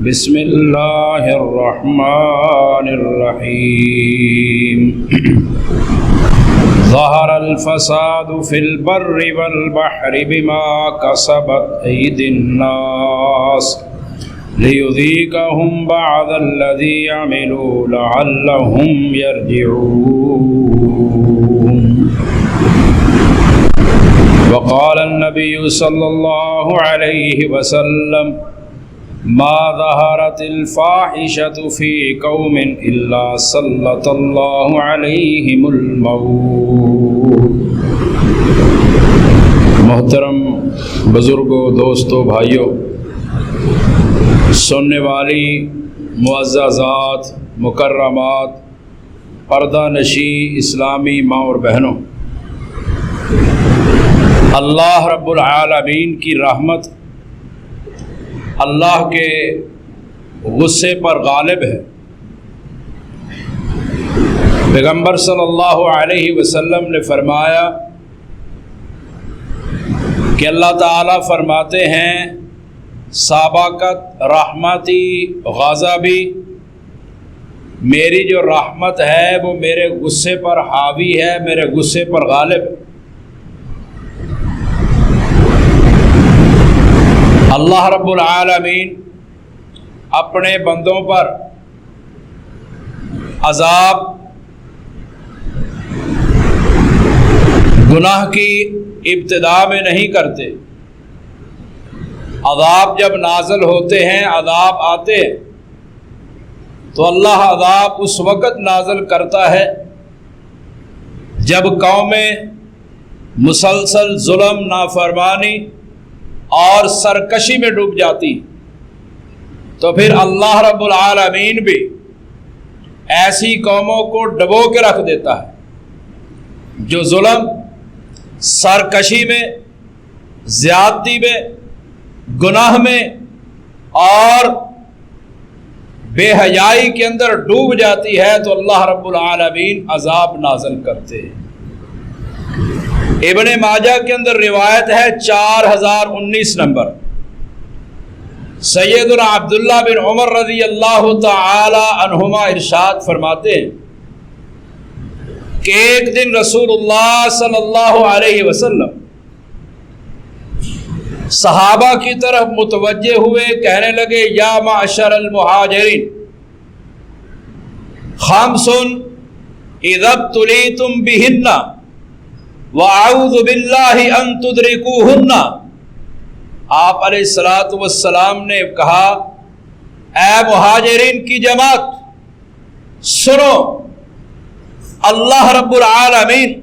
بسم اللہ الرحمن الرحیم ظہر الفساد فی البر والبحر بما کسبت ایدی الناس لیذیقہم بعض الذی عملوا لعلہم یرجعون وقال النبی صلی اللہ علیہ وسلم ما ظہرت الفاحشۃ فی قوم الا سلط اللہ علیہم الموت۔ محترم بزرگوں، دوستوں، بھائیوں، سننے والی معززات، مکرمات، پردہ نشی اسلامی ماں اور بہنوں، اللہ رب العالمین کی رحمت اللہ کے غصے پر غالب ہے۔ پیغمبر صلی اللہ علیہ وسلم نے فرمایا کہ اللہ تعالیٰ فرماتے ہیں سابقت رحمتی غضبی، میری جو رحمت ہے وہ میرے غصے پر حاوی ہے، میرے غصے پر غالب ہے۔ اللہ رب العالمین اپنے بندوں پر عذاب گناہ کی ابتدا میں نہیں کرتے۔ عذاب جب نازل ہوتے ہیں، عذاب آتے ہیں تو اللہ عذاب اس وقت نازل کرتا ہے جب قومیں مسلسل ظلم، نافرمانی اور سرکشی میں ڈوب جاتی، تو پھر اللہ رب العالمین بھی ایسی قوموں کو ڈبو کے رکھ دیتا ہے جو ظلم، سرکشی میں، زیادتی میں، گناہ میں اور بے حیائی کے اندر ڈوب جاتی ہے، تو اللہ رب العالمین عذاب نازل کرتے ہیں۔ ابن ماجہ کے اندر روایت ہے 4019 نمبر، سیدنا عبداللہ بن عمر رضی اللہ تعالی عنہما ارشاد فرماتے ہیں کہ ایک دن رسول اللہ صلی اللہ علیہ وسلم صحابہ کی طرف متوجہ ہوئے، کہنے لگے یا معشر المہاجرین خمس اذا ابتلیتم بہن وَأَعُوذُ بِاللَّهِ أَن تُدْرِكُوهُنَّ۔ آپ علیہ الصلوۃ والسلام نے کہا اے مہاجرین کی جماعت، سنو، اللہ رب العالمین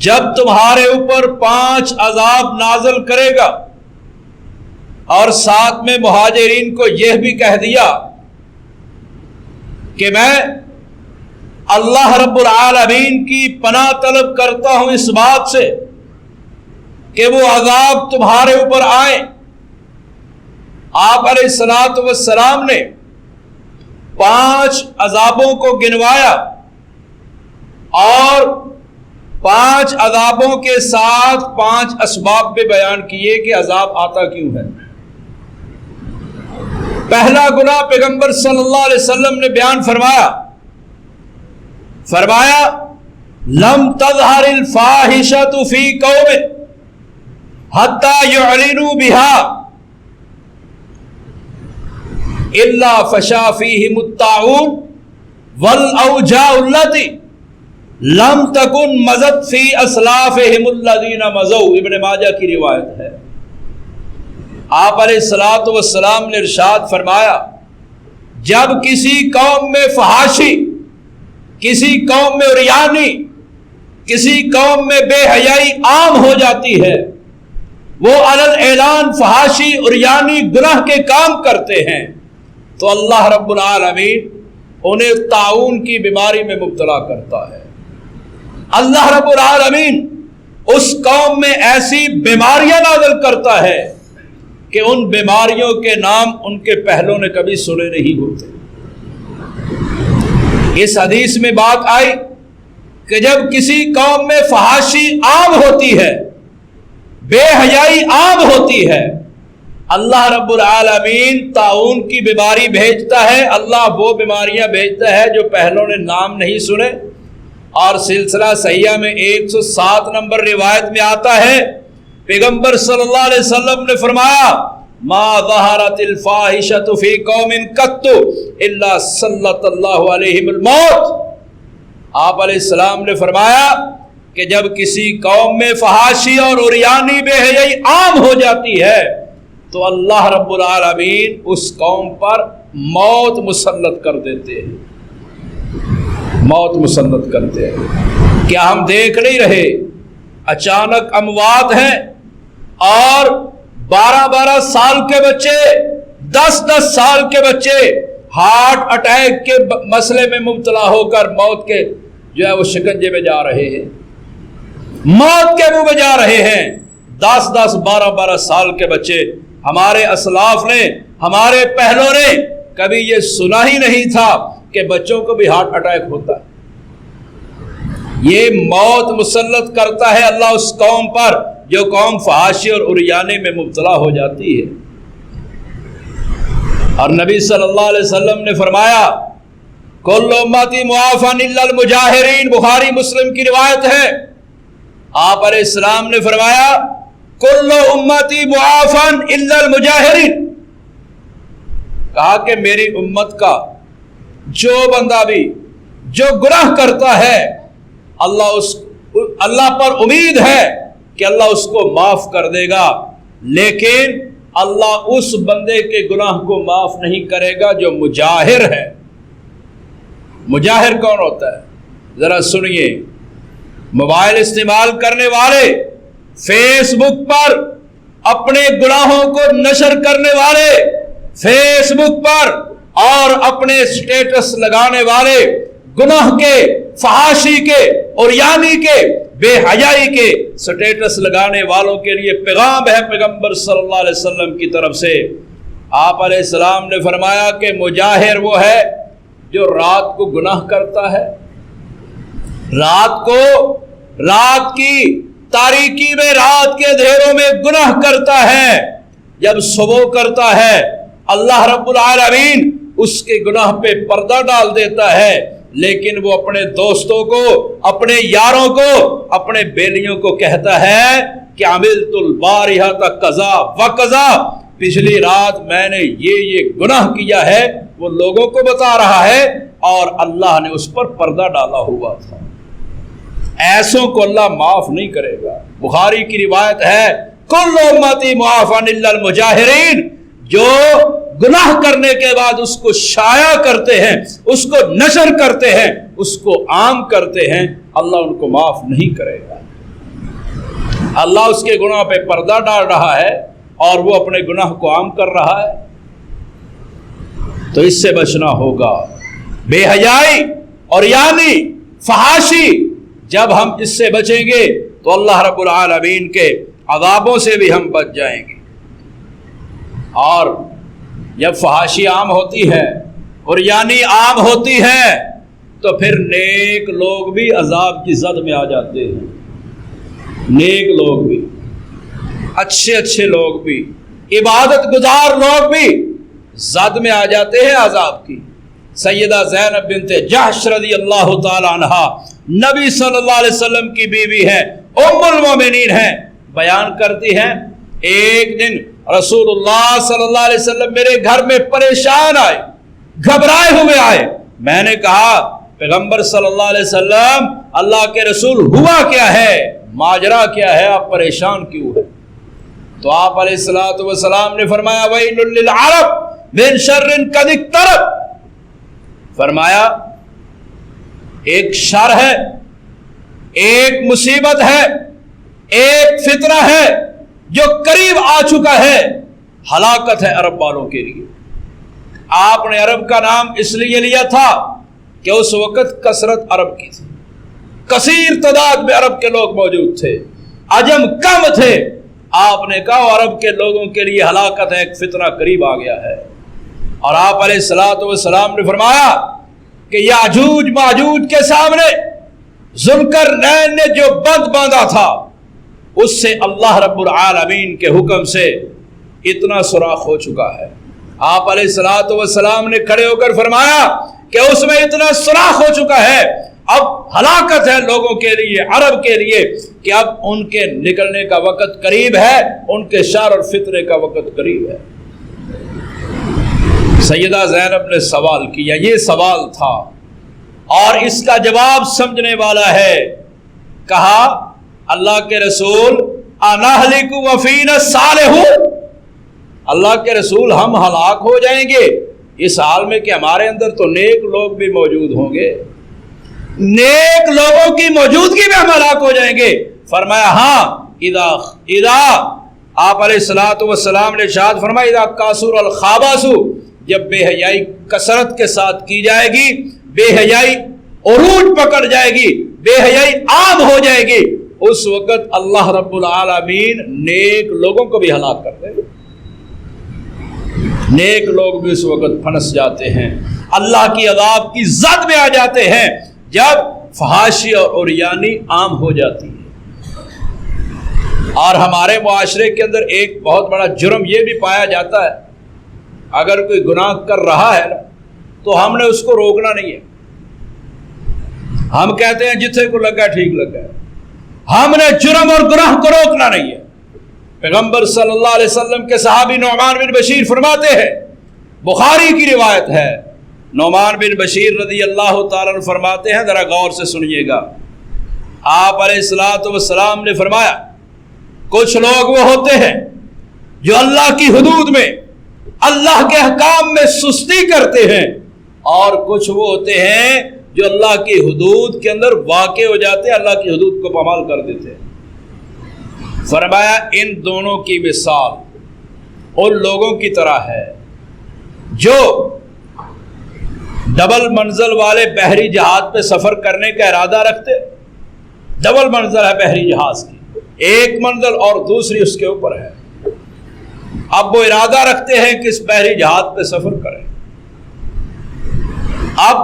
جب تمہارے اوپر 5 عذاب نازل کرے گا، اور ساتھ میں مہاجرین کو یہ بھی کہہ دیا کہ میں اللہ رب العالمین کی پناہ طلب کرتا ہوں اس بات سے کہ وہ عذاب تمہارے اوپر آئے۔ آپ علیہ الصلوۃ والسلام نے 5 عذابوں کو گنوایا اور 5 عذابوں کے ساتھ 5 اسباب بھی بیان کیے کہ عذاب آتا کیوں ہے۔ پہلا گناہ پیغمبر صلی اللہ علیہ وسلم نے بیان فرمایا لم تظہر الفاحشۃ فی قوم حتی یعلنوا بها الا فشا فیہم الطاعون والاوجاع التي لم تکن مضت فی اسلافہم الذین مضوا۔ ابن ماجہ کی روایت ہے۔ آپ علیہ الصلوۃ والسلام نے ارشاد فرمایا جب کسی قوم میں فحاشی، کسی قوم میں عریانی، کسی قوم میں بے حیائی عام ہو جاتی ہے، وہ علل اعلان فحاشی، عریانی، گناہ کے کام کرتے ہیں، تو اللہ رب العالمین انہیں طاعون کی بیماری میں مبتلا کرتا ہے۔ اللہ رب العالمین اس قوم میں ایسی بیماریاں نازل کرتا ہے کہ ان بیماریوں کے نام ان کے پہلوں نے کبھی سنے نہیں ہوتے۔ اس حدیث میں بات آئی کہ جب کسی قوم میں فحاشی عام ہوتی ہے، بے حیائی عام ہوتی ہے، اللہ رب العالمین طاعون کی بیماری بھیجتا ہے، اللہ وہ بیماریاں بھیجتا ہے جو پہلوں نے نام نہیں سنے، اور سلسلہ صحیحہ میں 107 نمبر روایت میں آتا ہے، پیغمبر صلی اللہ علیہ وسلم نے فرمایا ما ظہرت الفاحشۃ فی قوم قط الا سلط اللہ علیہم الموت۔ آپ علیہ السلام نے فرمایا کہ جب کسی قوم میں فحاشی اور عریانی بے حیائی عام ہو جاتی ہے تو اللہ رب العالمین اس قوم پر موت مسلط کر دیتے ہیں، موت مسلط کرتے ہیں۔ کیا ہم دیکھ نہیں رہے اچانک اموات ہیں اور 12 سال کے بچے، 10 سال کے بچے ہارٹ اٹیک کے مسئلے میں مبتلا ہو کر موت کے جو ہے وہ شکنجے میں جا رہے ہیں، موت کے منہ میں جا رہے ہیں۔ 10 12 سال کے بچے۔ ہمارے اسلاف نے، ہمارے پہلوں نے کبھی یہ سنا ہی نہیں تھا کہ بچوں کو بھی ہارٹ اٹیک ہوتا ہے۔ یہ موت مسلط کرتا ہے اللہ اس قوم پر جو قوم فحاشی اور عریانی میں مبتلا ہو جاتی ہے۔ اور نبی صلی اللہ علیہ وسلم نے فرمایا کل امتی معافن الا المجاہرین، بخاری مسلم کی روایت ہے۔ آپ علیہ السلام نے فرمایا کل امتی معافن الا المجاہرین، کہا کہ میری امت کا جو بندہ بھی جو گناہ کرتا ہے اللہ پر امید ہے کہ اللہ اس کو معاف کر دے گا، لیکن اللہ اس بندے کے گناہ کو معاف نہیں کرے گا جو مجاہر ہے۔ مجاہر کون ہوتا ہے؟ ذرا سنیے، موبائل استعمال کرنے والے، فیس بک پر اپنے گناہوں کو نشر کرنے والے، فیس بک پر اور اپنے سٹیٹس لگانے والے، گناہ کے، فحاشی کے، عریانی کے، بے حیائی کے سٹیٹس لگانے والوں کے لیے پیغام ہے پیغمبر صلی اللہ علیہ وسلم کی طرف سے۔ آپ علیہ السلام نے فرمایا کہ مجاہر وہ ہے جو رات کو گناہ کرتا ہے، رات کی تاریکی میں، رات کے اندھیروں میں گناہ کرتا ہے، جب صبح کرتا ہے اللہ رب العالمین اس کے گناہ پہ پردہ ڈال دیتا ہے، لیکن وہ اپنے دوستوں کو، اپنے یاروں کو، اپنے بیلیوں کو کہتا ہے کہ عملت البارحہ قضا و قضا، پچھلی رات میں نے یہ گناہ کیا ہے، وہ لوگوں کو بتا رہا ہے اور اللہ نے اس پر پردہ ڈالا ہوا تھا۔ ایسوں کو اللہ معاف نہیں کرے گا۔ بخاری کی روایت ہے کل امتی معافن الا المجاہرین، جو گناہ کرنے کے بعد اس کو شائع کرتے ہیں، اس کو نشر کرتے ہیں، اس کو عام کرتے ہیں، اللہ ان کو معاف نہیں کرے گا۔ اللہ اس کے گناہ پہ پردہ ڈال رہا ہے اور وہ اپنے گناہ کو عام کر رہا ہے، تو اس سے بچنا ہوگا۔ بے حیائی اور یعنی فحاشی، جب ہم اس سے بچیں گے تو اللہ رب العالمین کے عذابوں سے بھی ہم بچ جائیں گے۔ اور جب فحاشی عام ہوتی ہے اور یعنی عام ہوتی ہے تو پھر نیک لوگ بھی عذاب کی زد میں آ جاتے ہیں، نیک لوگ بھی، اچھے لوگ بھی، عبادت گزار لوگ بھی زد میں آ جاتے ہیں عذاب کی۔ سیدہ زینب بنت جحش رضی اللہ تعالی عنہا نبی صلی اللہ علیہ وسلم کی بیوی ہیں، ام المومنین ہیں، بیان کرتی ہیں ایک دن رسول اللہ صلی اللہ علیہ وسلم میرے گھر میں پریشان آئے، گھبرائے ہوئے آئے۔ میں نے کہا پیغمبر صلی اللہ علیہ وسلم، اللہ کے رسول، ہوا کیا ہے، ماجرا کیا ہے، آپ پریشان کیوں ہیں؟ تو آپ علیہ الصلوۃ والسلام نے فرمایا ویل للعرب من شر قد اقترب، فرمایا ایک شر ہے، ایک مصیبت ہے، ایک فتنہ ہے جو قریب آ چکا ہے، ہلاکت ہے عرب والوں کے لیے۔ آپ نے عرب کا نام اس لیے لیا تھا کہ اس وقت کثرت عرب کی تھی، کثیر تعداد میں عرب کے لوگ موجود تھے، عجم کم تھے۔ آپ نے کہا عرب کے لوگوں کے لیے ہلاکت ہے، ایک فتنہ قریب آ گیا ہے۔ اور آپ علیہ الصلوۃ والسلام نے فرمایا کہ یاجوج ماجوج کے سامنے ذوالقرنین نے جو بند باندھا تھا، اس سے اللہ رب العالمین کے حکم سے اتنا سوراخ ہو چکا ہے. آپ علیہ الصلوۃ والسلام نے کھڑے ہو کر فرمایا کہ اس میں اتنا سوراخ ہو چکا ہے، اب ہلاکت ہے لوگوں کے لیے، عرب کے لیے، کہ اب ان کے نکلنے کا وقت قریب ہے، ان کے شر اور فتنے کا وقت قریب ہے. سیدہ زینب نے سوال کیا، یہ سوال تھا اور اس کا جواب سمجھنے والا ہے. کہا اللہ کے رسول انہلک وفینا الصالحون، اللہ کے رسول ہم ہلاک ہو جائیں گے اس حال میں کہ ہمارے اندر تو نیک لوگ بھی موجود ہوں گے، نیک لوگوں کی موجودگی میں ہم ہلاک ہو جائیں گے. فرمایا ہاں، اذا آپ علیہ الصلوۃ والسلام نے ارشاد فرمایا اذا کاسر الخباث، جب بے حیائی کثرت کے ساتھ کی جائے گی، بے حیائی عروج پکڑ جائے گی، بے حیائی عام ہو جائے گی، اس وقت اللہ رب العالمین نیک لوگوں کو بھی ہلاک کر دے گا. نیک لوگ بھی اس وقت پھنس جاتے ہیں، اللہ کی عذاب کی زد میں آ جاتے ہیں جب فحاشی اور عریانی عام ہو جاتی ہے. اور ہمارے معاشرے کے اندر ایک بہت بڑا جرم یہ بھی پایا جاتا ہے، اگر کوئی گناہ کر رہا ہے تو ہم نے اس کو روکنا نہیں ہے. ہم کہتے ہیں جتنے کو لگا ٹھیک لگا ہے، ہم نے جرم اور گناہ کو روکنا نہیں ہے. پیغمبر صلی اللہ علیہ وسلم کے صحابی نعمان بن بشیر فرماتے ہیں، بخاری کی روایت ہے، نعمان بن بشیر رضی اللہ تعالیٰ عنہ فرماتے ہیں، ذرا غور سے سنیے گا. آپ علیہ الصلوۃ والسلام نے فرمایا کچھ لوگ وہ ہوتے ہیں جو اللہ کی حدود میں، اللہ کے احکام میں سستی کرتے ہیں، اور کچھ وہ ہوتے ہیں جو اللہ کی حدود کے اندر واقع ہو جاتے ہیں، اللہ کی حدود کو پامال کر دیتے ہیں. فرمایا ان دونوں کی مثال ان لوگوں کی طرح ہے جو ڈبل منزل والے بحری جہاز پہ سفر کرنے کا ارادہ رکھتے. ڈبل منزل ہے بحری جہاز کی، ایک منزل اور دوسری اس کے اوپر ہے. اب وہ ارادہ رکھتے ہیں کہ اس بحری جہاز پہ سفر کریں. اب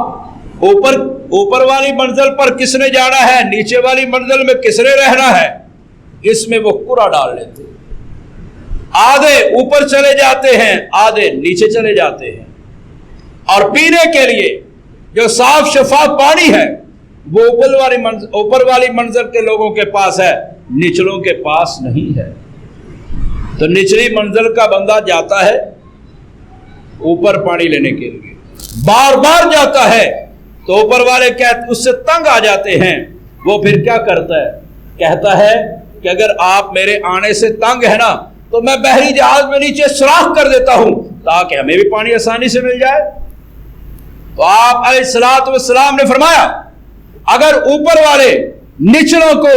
اوپر والی منزل پر کس نے جانا ہے، نیچے والی منزل میں کس نے رہنا ہے، اس میں وہ قرعہ ڈال لیتے ہیں. آدھے اوپر چلے جاتے ہیں، آدھے نیچے چلے جاتے ہیں. اور پینے کے لیے جو صاف شفاف پانی ہے وہ اوپر والی منزل کے لوگوں کے پاس ہے، نچلوں کے پاس نہیں ہے. تو نچلی منزل کا بندہ جاتا ہے اوپر پانی لینے کے لیے، بار بار جاتا ہے تو اوپر والے اس سے تنگ آ جاتے ہیں. وہ پھر کیا کرتا ہے، کہتا ہے کہ اگر آپ میرے آنے سے تنگ ہے نا تو میں بحری جہاز میں نیچے سوراخ کر دیتا ہوں تاکہ ہمیں بھی پانی آسانی سے مل جائے. تو آپ علیہ الصلوۃ والسلام نے فرمایا اگر اوپر والے نچلوں کو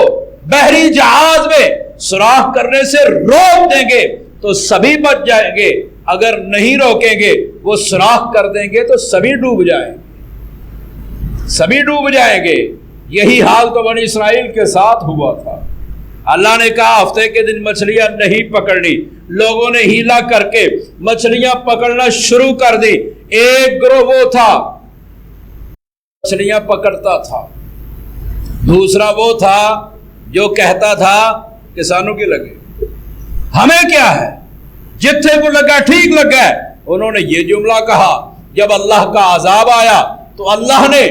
بحری جہاز میں سوراخ کرنے سے روک دیں گے تو سبھی بچ جائیں گے، اگر نہیں روکیں گے وہ سوراخ کر دیں گے تو سبھی ڈوب جائیں گے، سبھی ڈوب جائیں گے. یہی حال تو بنی اسرائیل کے ساتھ ہوا تھا. اللہ نے کہا ہفتے کے دن مچھلیاں نہیں پکڑنی، لوگوں نے ہیلا کر کے مچھلیاں پکڑنا شروع کر دی. ایک گروہ وہ تھا مچھلیاں پکڑتا تھا، دوسرا وہ تھا جو کہتا تھا کسانوں کی لگے، ہمیں کیا ہے، جتنے کو لگا ٹھیک لگا ہے. انہوں نے یہ جملہ کہا. جب اللہ کا عذاب آیا تو اللہ نے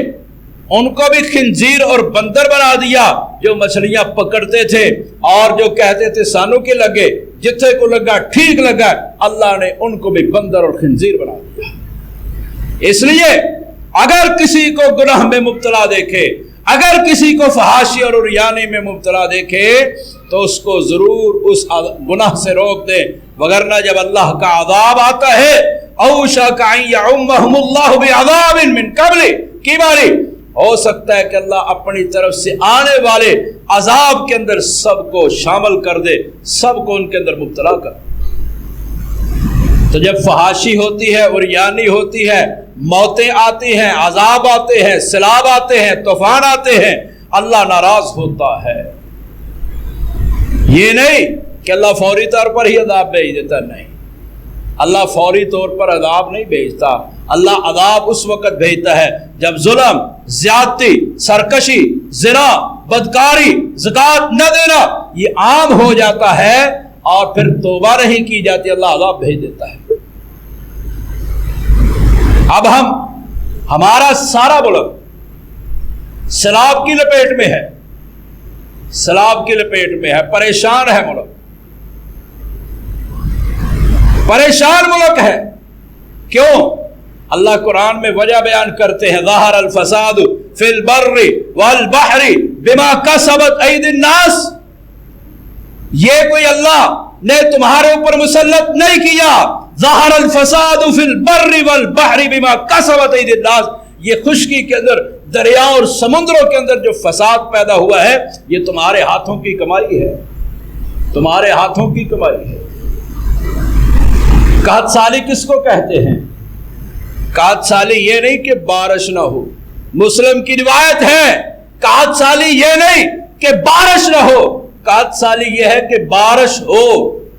ان کو بھی خنزیر اور بندر بنا دیا جو مچھلیاں پکڑتے تھے اور جو کہتے تھے سانوں کے لگے، جتنے کو لگا ٹھیک لگا، اللہ نے ان کو بھی بندر اور خنزیر بنا دیا. اس لیے اگر کسی کو گناہ میں مبتلا دیکھے، اگر کسی کو فحاشی اور عریانی میں مبتلا دیکھے تو اس کو ضرور اس گناہ سے روک دے، وگرنہ جب اللہ کا عذاب آتا ہے اوشک ان یعمہم اللہ بعذاب من قبل کی باری، ہو سکتا ہے کہ اللہ اپنی طرف سے آنے والے عذاب کے اندر سب کو شامل کر دے، سب کو ان کے اندر مبتلا کر. تو جب فحاشی ہوتی ہے، عریانی ہوتی ہے، موتیں آتی ہیں، عذاب آتے ہیں، سیلاب آتے ہیں، طوفان آتے ہیں، اللہ ناراض ہوتا ہے. یہ نہیں کہ اللہ فوری طور پر ہی عذاب بھیج دیتا، نہیں، اللہ فوری طور پر عذاب نہیں بھیجتا. اللہ عذاب اس وقت بھیجتا ہے جب ظلم، زیادتی، سرکشی، زنا، بدکاری، زکوٰۃ نہ دینا یہ عام ہو جاتا ہے اور پھر توبہ نہیں کی جاتی اللہ عذاب بھیج دیتا ہے۔ اب ہمارا سارا ملک سیلاب کی لپیٹ میں ہے، سیلاب کی لپیٹ میں ہے، پریشان ہے ملک، پریشان ملک ہے۔ کیوں؟ اللہ قرآن میں وجہ بیان کرتے ہیں، ظاہر الفساد فی البر والبحر بما کسبت ایدی الناس، یہ کوئی اللہ نے تمہارے اوپر مسلط نہیں کیا، ظاہر الفساد فی البر والبحر بما کسبت ایدی الناس، یہ خشکی کے اندر، دریا اور سمندروں کے اندر جو فساد پیدا ہوا ہے یہ تمہارے ہاتھوں کی کمائی ہے، تمہارے ہاتھوں کی کمائی ہے۔ قحط سالی کس کو کہتے ہیں؟ قحط سالی یہ نہیں کہ بارش نہ ہو، مسلم کی روایت ہے قحط سالی یہ نہیں کہ بارش نہ ہو، قحط سالی یہ ہے کہ بارش ہو،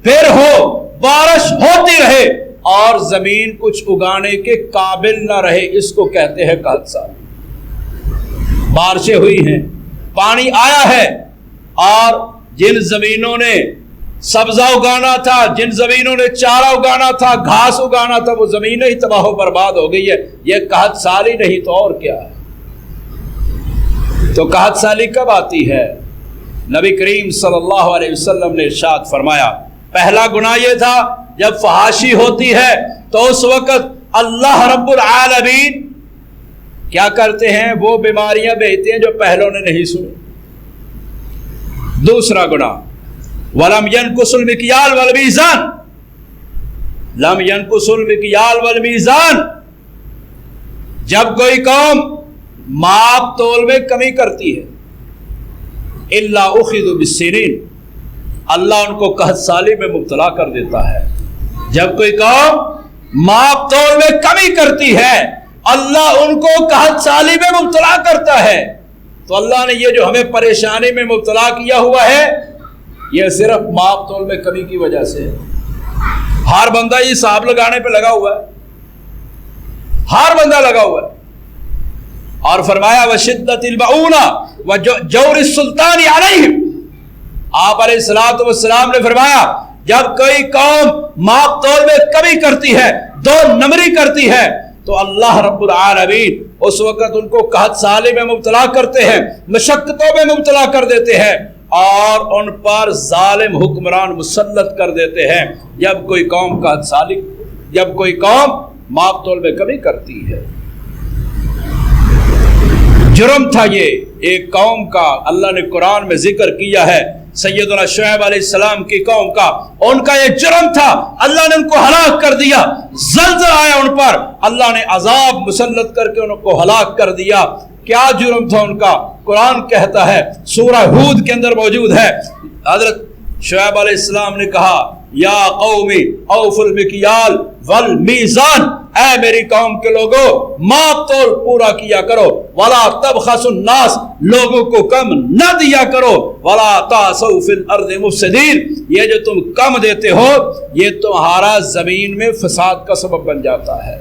پھر ہو، بارش ہوتی رہے اور زمین کچھ اگانے کے قابل نہ رہے، اس کو کہتے ہیں قحط سالی۔ بارشیں ہوئی ہیں، پانی آیا ہے، اور جن زمینوں نے سبزہ اگانا تھا، جن زمینوں نے چارہ اگانا تھا، گھاس اگانا تھا، وہ زمینیں ہی تباہ و برباد ہو گئی ہے۔ یہ قحط سالی نہیں تو اور کیا ہے؟ تو قحط سالی کب آتی ہے؟ نبی کریم صلی اللہ علیہ وسلم نے ارشاد فرمایا، پہلا گناہ یہ تھا جب فحاشی ہوتی ہے تو اس وقت اللہ رب العالمین کیا کرتے ہیں؟ وہ بیماریاں بھیجتے ہیں جو پہلوں نے نہیں سنی۔ دوسرا گناہ وَلَمْ يَنْقُصُ الْمِكْيَالَ وَالْمِيزَانَ، لَمْ يَنْقُصُ الْمِكْيَالَ وَالْمِيزَانَ، جب کوئی قوم ماپ تول میں کمی کرتی ہے، إِلَّا أُخِذُوا بِالسِّنِينَ، اللہ ان کو قحط سالی میں مبتلا کر دیتا ہے۔ جب کوئی قوم ماپ تول میں کمی کرتی ہے اللہ ان کو قحط سالی میں مبتلا کرتا ہے۔ تو اللہ نے یہ جو ہمیں پریشانی میں مبتلا کیا ہوا ہے یہ صرف ماپ تول میں کمی کی وجہ سے ہے۔ ہر بندہ یہ حساب لگانے پہ لگا ہوا ہے، ہر بندہ لگا ہوا ہے۔ اور فرمایا وَشِدَّةِ الْمَعُونَةِ وَجَوْرِ السُّلْطَانِ عَلَيْهِمْ، آپ علیہ الصلوۃ والسلام نے فرمایا جب کوئی قوم ماپ تول میں کمی کرتی ہے، دو نمبری کرتی ہے، تو اللہ رب العالمین اس وقت ان کو قحط سالی میں مبتلا کرتے ہیں، مشقتوں میں مبتلا کر دیتے ہیں، اور ان پر ظالم حکمران مسلط کر دیتے ہیں جب کوئی قوم قحط سالی، جب کوئی قوم ماپ تول میں کمی کرتی ہے۔ جرم تھا یہ ایک قوم کا، اللہ نے قرآن میں ذکر کیا ہے سیدنا شعیب علیہ السلام کی قوم کا، ان کا یہ جرم تھا، اللہ نے ان کو ہلاک کر دیا، زلزلہ آیا ان پر، اللہ نے عذاب مسلط کر کے ان کو ہلاک کر دیا۔ کیا جرم تھا ان کا؟ قرآن کہتا ہے، سورہ ہود کے اندر موجود ہے، حضرت شعیب علیہ السلام نے کہا یا قومی اوفوا المکیال والمیزان، اے میری قوم کے لوگوں ماپ تول پورا کیا کرو، ولا تبخسوا الناس، لوگوں کو کم نہ دیا کرو، ولا تعثوا فی الارض مفسدین، یہ جو تم کم دیتے ہو یہ تمہارا زمین میں فساد کا سبب بن جاتا ہے۔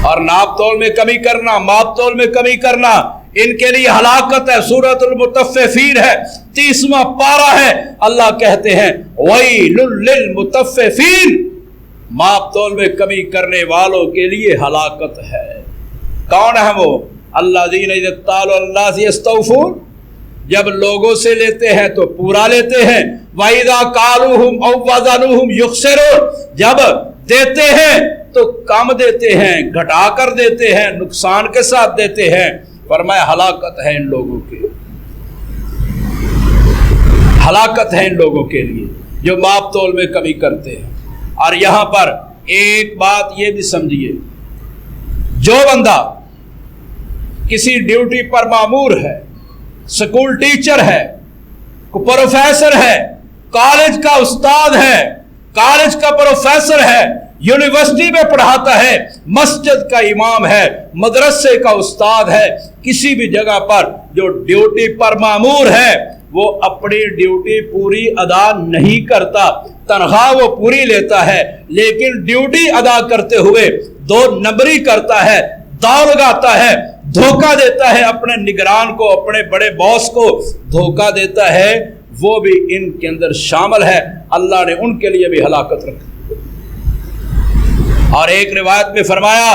اور ناپ تول میں کمی کرنا، ماپ تول میں کمی کرنا، ان کے لیے ہلاکت ہے۔ سورۃ المطففین ہے، 30واں پارہ ہے، اللہ کہتے ہیں ویل للمطففین، ماپ تول میں کمی کرنے والوں کے لیے ہلاکت ہے۔ کون ہے وہ؟ الذین اذا اکتالوا علی الناس یستوفون، جب لوگوں سے لیتے ہیں تو پورا لیتے ہیں، وَإِذَا كَالُوهُمْ أَوْ وَزَنُوهُمْ يُخْسِرُونَ، جب دیتے ہیں تو کم دیتے ہیں، گھٹا کر دیتے ہیں، نقصان کے ساتھ دیتے ہیں۔ فرمایا ہلاکت ہے ان لوگوں کے، ہلاکت ہے ان لوگوں کے لیے جو ماپ تول میں کمی کرتے ہیں۔ اور یہاں پر ایک بات یہ بھی سمجھیے، جو بندہ کسی ڈیوٹی پر مامور ہے، سکول ٹیچر ہے، پروفیسر ہے، کالج کا استاد ہے، کالج کا پروفیسر ہے، یونیورسٹی میں پڑھاتا ہے، مسجد کا امام ہے، مدرسے کا استاد ہے، کسی بھی جگہ پر جو ڈیوٹی پر مامور ہے وہ اپنی ڈیوٹی پوری ادا نہیں کرتا، تنخواہ وہ پوری لیتا ہے لیکن ڈیوٹی ادا کرتے ہوئے دو نمبری کرتا ہے، داؤ لگاتا ہے، دھوکہ دیتا ہے اپنے نگران کو، اپنے بڑے باس کو دھوکہ دیتا ہے، وہ بھی ان کے اندر شامل ہے، اللہ نے ان کے لیے بھی ہلاکت رکھی۔ اور ایک روایت میں فرمایا،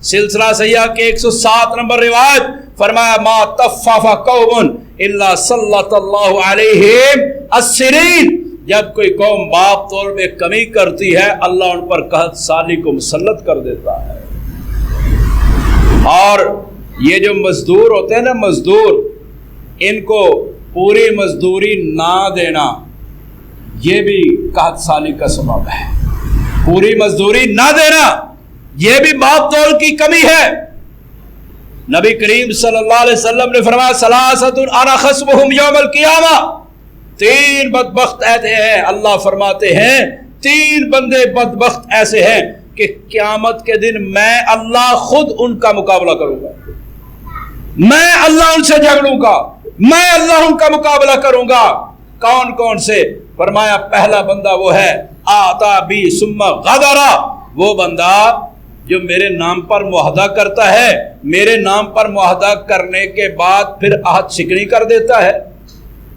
سلسلہ صحیحہ کے 107 نمبر روایت، فرمایا ما تفف قوم الا سلط اللہ علیہم السنین، جب کوئی قوم باپ طور میں کمی کرتی ہے اللہ ان پر قحط سالی کو مسلط کر دیتا ہے۔ اور یہ جو مزدور ہوتے ہیں نا، مزدور، ان کو پوری مزدوری نہ دینا یہ بھی قحط سالی کا سبب ہے۔ پوری مزدوری نہ دینا یہ بھی باپ طور کی کمی ہے۔ نبی کریم صلی اللہ علیہ وسلم نے فرمایا ثلاثۃ انا خصمہم یوم القیامہ، 3 بدبخت ایسے ہیں، اللہ فرماتے ہیں 3 بندے بدبخت ایسے ہیں کہ قیامت کے دن میں اللہ خود ان کا مقابلہ کروں گا، میں اللہ ان سے جھگڑوں گا، میں اللہ ان کا مقابلہ کروں گا۔ کون کون سے؟ فرمایا پہلا بندہ وہ ہے آتا بی ثم غدرا، وہ بندہ جو میرے نام پر معاہدہ کرتا ہے، میرے نام پر معاہدہ کرنے کے بعد پھر عہد شکنی کر دیتا ہے،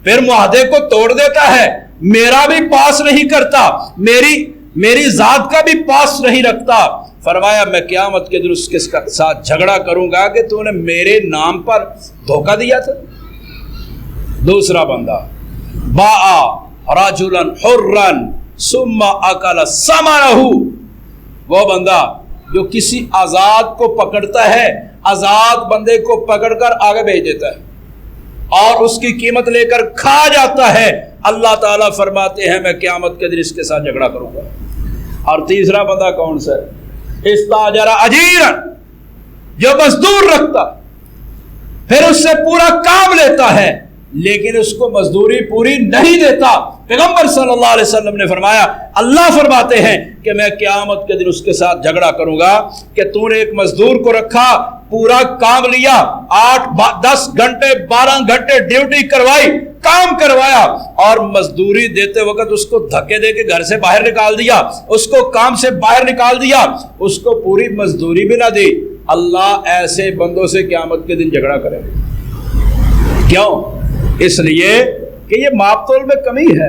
پھر معاہدے کو توڑ دیتا ہے، میرا بھی پاس نہیں کرتا، میری ذات کا بھی پاس نہیں رکھتا۔ فرمایا میں قیامت کے دن اس کے ساتھ جھگڑا کروں گا کہ تو نے میرے نام پر دھوکہ دیا تھا۔ دوسرا بندہ باء رجلا حرا ثم اکل ثمرہ، وہ بندہ جو کسی آزاد کو پکڑتا ہے، آزاد بندے کو پکڑ کر آگے بھیج دیتا ہے اور اس کی قیمت لے کر کھا جاتا ہے، اللہ تعالیٰ فرماتے ہیں میں قیامت کے دن اس کے ساتھ جھگڑا کروں گا۔ اور تیسرا بندہ کون سا ہے؟ استاجر اجیرا، جو مزدور رکھتا پھر اس سے پورا کام لیتا ہے لیکن اس کو مزدوری پوری نہیں دیتا۔ پیغمبر صلی اللہ علیہ وسلم نے فرمایا، اللہ فرماتے ہیں کہ میں قیامت کے دن اس کے ساتھ جھگڑا کروں گا کہ تو نے ایک مزدور کو رکھا، پورا کام لیا، 8 10 گھنٹے 12 گھنٹے ڈیوٹی کروائی، کام کروایا، اور مزدوری دیتے وقت اس کو دھکے دے کے گھر سے باہر نکال دیا، اس کو کام سے باہر نکال دیا، اس کو پوری مزدوری بھی نہ دی۔ اللہ ایسے بندوں سے قیامت کے دن جھگڑا کرے گا۔ کیوں؟ اس لیے کہ یہ ماپ تول میں کمی ہے،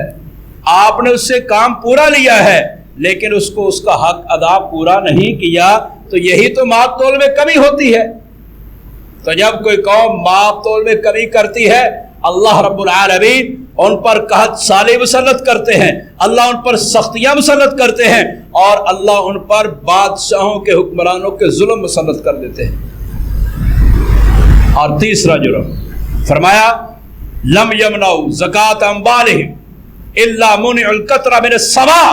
آپ نے اس سے کام پورا لیا ہے لیکن اس کو اس کا حق ادا پورا نہیں کیا، تو یہی تو ماپ تول میں کمی ہوتی ہے۔ تو جب کوئی قوم ماپ تول میں کمی کرتی ہے اللہ رب العالمین ان پر قحط سالی مسلط کرتے ہیں، اللہ ان پر سختیاں مسلط کرتے ہیں، اور اللہ ان پر بادشاہوں کے حکمرانوں کے ظلم مسلط کر دیتے ہیں۔ اور تیسرا جرم فرمایا لم یمنعوا زکات اموالہم الا منع القطر من السماء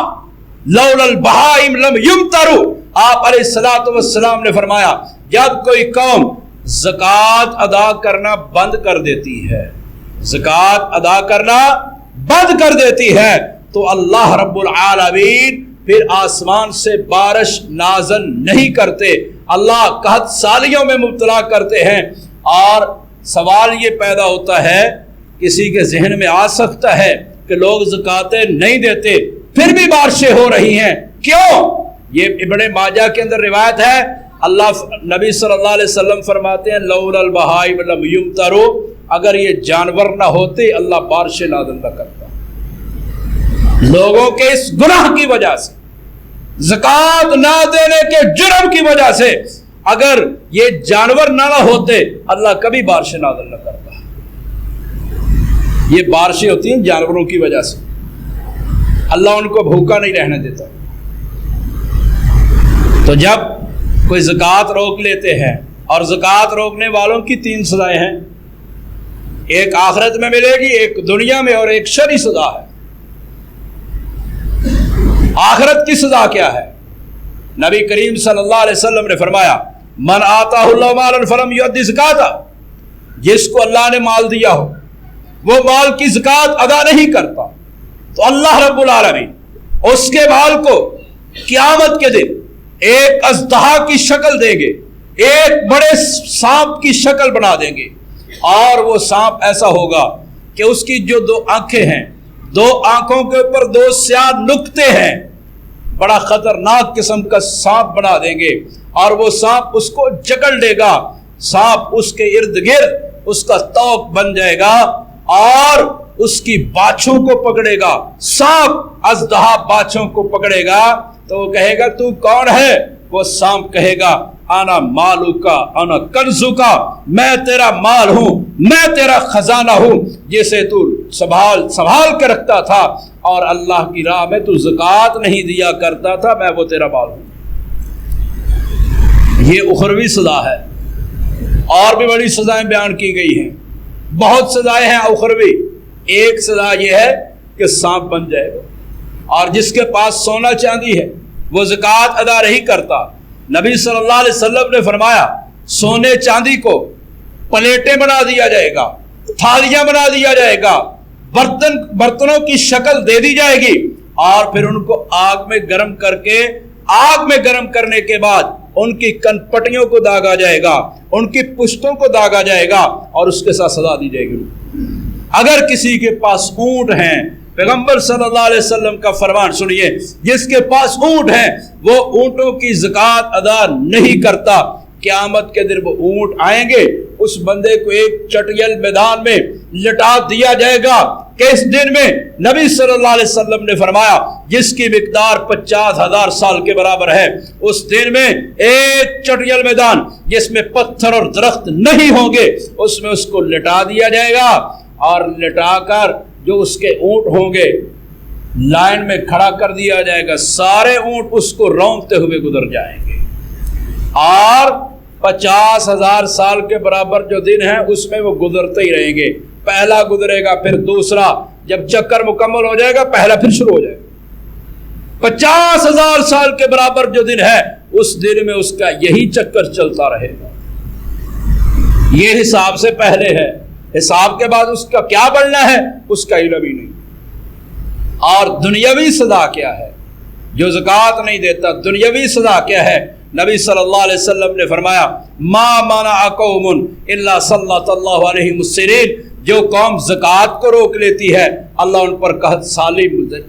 لولا البہائم لم یمطروا۔ آپ علیہ الصلوۃ والسلام نے فرمایا جب کوئی قوم زکات ادا کرنا بند کر دیتی ہے، زکات ادا کرنا بند کر دیتی ہے، تو اللہ رب العالمین پھر آسمان سے بارش نازل نہیں کرتے، اللہ قحط سالیوں میں مبتلا کرتے ہیں۔ اور سوال یہ پیدا ہوتا ہے، کسی کے ذہن میں آ سکتا ہے کہ لوگ زکاتیں نہیں دیتے پھر بھی بارشیں ہو رہی ہیں، کیوں؟ یہ ابن ماجہ کے اندر روایت ہے، اللہ نبی صلی اللہ علیہ وسلم فرماتے ہیں لولا البہائم لم یمطروا، اگر یہ جانور نہ ہوتے اللہ بارشیں نازل نہ کرتا۔ لوگوں کے اس گناہ کی وجہ سے، زکات نہ دینے کے جرم کی وجہ سے، اگر یہ جانور نہ ہوتے اللہ کبھی بارشیں نازل نہ کرتا۔ یہ بارشیں ہوتی ہیں جانوروں کی وجہ سے، اللہ ان کو بھوکا نہیں رہنے دیتا۔ تو جب کوئی زکات روک لیتے ہیں، اور زکات روکنے والوں کی 3 سزائیں ہیں، ایک آخرت میں ملے گی، ایک دنیا میں، اور ایک شرعی سزا ہے۔ آخرت کی سزا کیا ہے؟ نبی کریم صلی اللہ علیہ وسلم نے فرمایا من آتاہ اللہ مالا فلم یؤدی زکاتہ، جس کو اللہ نے مال دیا ہو وہ مال کی زکات ادا نہیں کرتا تو اللہ رب العالمین اس کے مال کو قیامت کے دن ایک اژدہا کی شکل دیں گے، ایک بڑے سانپ کی شکل بنا دیں گے، اور وہ سانپ ایسا ہوگا کہ اس کی جو 2 آنکھیں ہیں، 2 آنکھوں کے اوپر 2 سیاہ نقطے ہیں، بڑا خطرناک قسم کا سانپ بنا دیں گے، اور وہ سانپ اس کو جکڑ لے گا، سانپ اس کے ارد گرد اس کا طوق بن جائے گا، اور اس کی باچھوں کو پکڑے گا، سانپ اژدہا باچھوں کو پکڑے گا تو وہ کہے گا تو کون ہے؟ وہ سانپ کہے گا انا مالو کا انا کنزو کا، میں تیرا مال ہوں، میں تیرا خزانہ ہوں جسے تو سنبھال کے رکھتا تھا اور اللہ کی راہ میں تو زکوٰۃ نہیں دیا کرتا تھا، میں وہ تیرا مال ہوں۔ یہ اخروی سزا ہے۔ اور بھی بڑی سزائیں بیان کی گئی ہیں، بہت سزائیں ہیں اخروی۔ ایک سزا یہ ہے کہ سانپ بن جائے گا، اور جس کے پاس سونا چاندی ہے وہ زکوٰۃ ادا نہیں کرتا، نبی صلی اللہ علیہ وسلم نے فرمایا سونے چاندی کو پلیٹیں بنا دیا جائے گا، تھالیاں بنا دیا جائے گا، برتنوں کی شکل دے دی جائے گی، اور پھر ان کو آگ میں گرم کر کے، آگ میں گرم کرنے کے بعد ان کی کنپٹیوں کو داغا جائے گا، ان کی پشتوں کو داغا جائے گا، اور اس کے ساتھ سزا دی جائے گی۔ اگر کسی کے پاس اونٹ ہیں، پیغمبر صلی اللہ علیہ وسلم کا فرمان سنیے، جس کے پاس اونٹ ہیں وہ اونٹوں کی زکوٰۃ ادا نہیں کرتا، قیامت کے دن وہ اونٹ آئیں گے، اس بندے کو ایک چٹیل میدان میں لٹا دیا جائے گا کہ اس دن میں نبی صلی اللہ علیہ وسلم نے فرمایا جس کی مقدار 50,000 سال کے برابر ہے، اس دن میں ایک چٹیل میدان جس میں پتھر اور درخت نہیں ہوں گے، اس میں اس کو لٹا دیا جائے گا، اور لٹا کر جو اس کے اونٹ ہوں گے لائن میں کھڑا کر دیا جائے گا، سارے اونٹ اس کو رونقتے ہوئے گزر جائیں گے، اور 50,000 سال کے برابر جو دن ہے اس میں وہ گزرتے ہی رہیں گے، پہلا گزرے گا پھر دوسرا، جب چکر مکمل ہو جائے گا پہلا پھر شروع ہو جائے گا۔ 50,000 سال کے برابر جو دن ہے اس دن میں اس کا یہی چکر چلتا رہے گا۔ یہ حساب سے پہلے ہے، حساب کے بعد اس کا کیا بننا ہے اس کا علم ہی نہیں۔ اور دنیاوی سزا کیا ہے؟ جو زکوٰۃ نہیں دیتا، دنیاوی سزا کیا ہے؟ نبی صلی اللہ علیہ وسلم نے فرمایا ما منع قوم الا سلط اللہ علیہم السنین، جو قوم زکوٰۃ کو روک لیتی ہے اللہ ان پر قحط سالی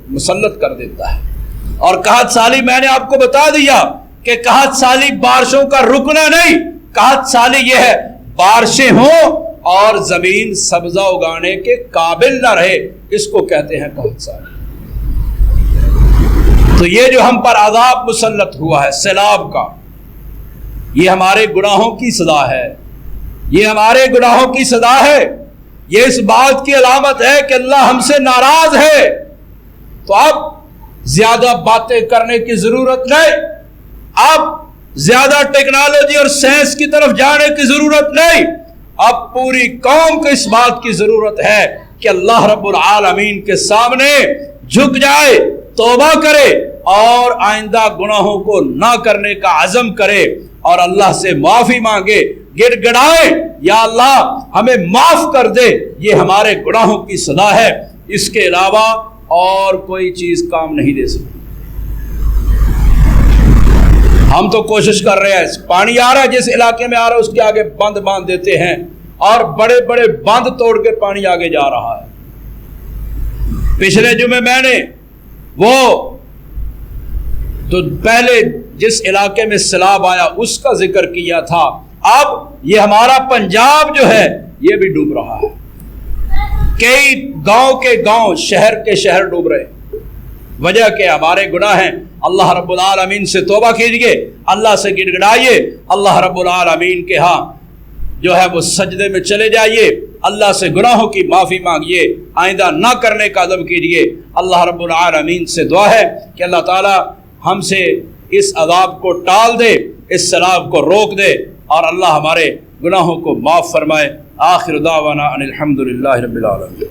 مسلط کر دیتا ہے۔ اور قحط سالی میں نے آپ کو بتا دیا کہ قحط سالی بارشوں کا رکنا نہیں، قحط سالی یہ ہے بارشیں ہوں اور زمین سبزہ اگانے کے قابل نہ رہے، اس کو کہتے ہیں قحط سالی۔ تو یہ جو ہم پر عذاب مسلط ہوا ہے سیلاب کا، یہ ہمارے گناہوں کی سزا ہے، یہ ہمارے گناہوں کی سزا ہے، یہ اس بات کی علامت ہے کہ اللہ ہم سے ناراض ہے۔ تو اب زیادہ باتیں کرنے کی ضرورت نہیں، اب زیادہ ٹیکنالوجی اور سائنس کی طرف جانے کی ضرورت نہیں، اب پوری قوم کو اس بات کی ضرورت ہے کہ اللہ رب العالمین کے سامنے جھک جائے، توبہ کرے اور آئندہ گناہوں کو نہ کرنے کا عزم کرے اور اللہ سے معافی مانگے، گڑ گڑائے یا اللہ ہمیں معاف کر دے، یہ ہمارے گناہوں کی سزا ہے، اس کے علاوہ اور کوئی چیز کام نہیں دے سکتی۔ ہم تو کوشش کر رہے ہیں، پانی آ رہا ہے جس علاقے میں آ رہا ہے اس کے آگے بند باندھ دیتے ہیں اور بڑے بڑے بند توڑ کے پانی آگے جا رہا ہے۔ پچھلے جمعے میں نے وہ تو پہلے جس علاقے میں سیلاب آیا اس کا ذکر کیا تھا، اب یہ ہمارا پنجاب جو ہے یہ بھی ڈوب رہا ہے، کئی گاؤں کے گاؤں، شہر کے شہر ڈوب رہے ہیں۔ وجہ کہ ہمارے گناہ ہیں۔ اللہ رب العالمین سے توبہ کیجئے، اللہ سے گڑ گڑائیے، اللہ رب العالمین کے ہاں جو ہے وہ سجدے میں چلے جائیے، اللہ سے گناہوں کی معافی مانگیے، آئندہ نہ کرنے کا عزم کیجئے۔ اللہ رب العالمین سے دعا ہے کہ اللہ تعالی ہم سے اس عذاب کو ٹال دے، اس سیلاب کو روک دے، اور اللہ ہمارے گناہوں کو معاف فرمائے۔ آخر دعوانا ان الحمد للہ رب العالمین۔